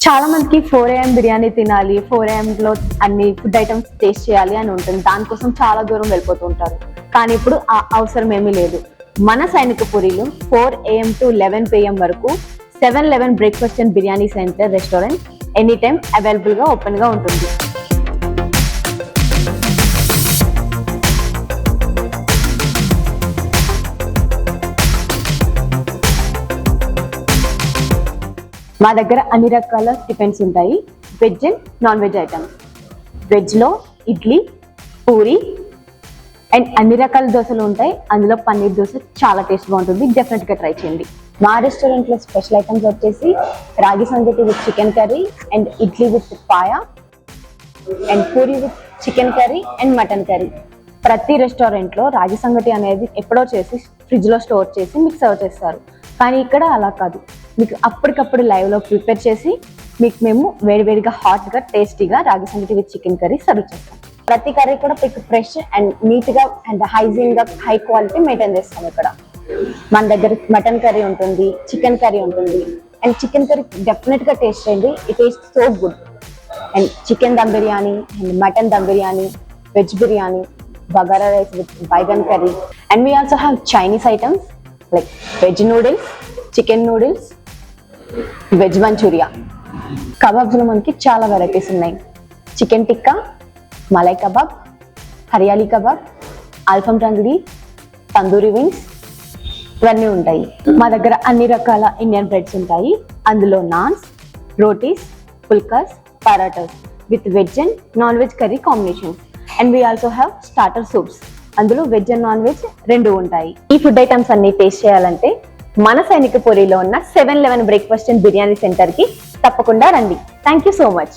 చాలా మందికి 4 AM బిర్యానీ తినాలి, 4 AM లో అన్ని ఫుడ్ ఐటమ్స్ టేస్ట్ చేయాలి అని ఉంటుంది. దానికోసం చాలా దూరం వెళ్ళిపోతూ ఉంటారు. కానీ ఇప్పుడు ఆ అవసరం ఏమీ లేదు. మన సైనికపురిలో 4 AM to 11 PM వరకు 7-11 breakfast and biryani centre restaurant any time available గా ఓపెన్ గా ఉంటుంది. మా దగ్గర అన్ని రకాల టిఫిన్స్ ఉంటాయి, veg and non veg items. వెజ్లో ఇడ్లీ, పూరి అండ్ అన్ని రకాల దోశలు ఉంటాయి. అందులో పన్నీర్ దోశ చాలా టేస్ట్గా ఉంటుంది, డెఫినెట్గా ట్రై చేయండి. మా రెస్టారెంట్లో స్పెషల్ ఐటమ్స్ వచ్చేసి రాగి సంగటి with chicken curry and idli with paya and puri with chicken curry and mutton curry. ప్రతి రెస్టారెంట్లో రాగి సంగటి అనేది ఎప్పుడో చేసి ఫ్రిడ్జ్లో స్టోర్ చేసి మీకు సర్వ్ చేస్తారు. కానీ ఇక్కడ అలా కాదు, మీకు అప్పటికప్పుడు లైవ్లో ప్రిపేర్ చేసి మీకు మేము వేడివేడిగా హాట్గా టేస్టీగా రాగి సంగటి విత్ చికెన్ కర్రీ సర్వ్ చేస్తాం. ప్రతి కర్రీ కూడా మీకు ఫ్రెష్ అండ్ నీట్గా అండ్ హైజీన్గా హై క్వాలిటీ మెయింటైన్ చేస్తాం. ఇక్కడ మన దగ్గర మటన్ కర్రీ ఉంటుంది, చికెన్ కర్రీ ఉంటుంది. అండ్ చికెన్ కర్రీ డెఫినెట్గా టేస్ట్ చేయండి, it taste so good. And chicken dum biryani and mutton dum biryani, veg biryani, bagara rice with baingan curry. And we also have Chinese items like veg noodles, chicken noodles, veg Manchuria. కబాబ్స్లో మనకి చాలా varieties ఉన్నాయి. Chicken tikka, malai kebab, hariyali kebab, ఆల్ఫమ్ tandoori, tandoori wings ఇవన్నీ ఉంటాయి. మా దగ్గర అన్ని రకాల ఇండియన్ బ్రెడ్స్ ఉంటాయి. అందులో naans, rotis, phulkas, parathas with veg and non veg curry combinations. And we also have starter soups. అందులో వెజ్ అండ్ నాన్ వెజ్ రెండు ఉంటాయి. ఈ ఫుడ్ ఐటమ్స్ అన్ని టేస్ట్ చేయాలంటే మన సైనికపురిలో ఉన్న 7-11 బ్రేక్ఫాస్ట్ అండ్ బిర్యానీ సెంటర్కి తప్పకుండా రండి. Thank you so much.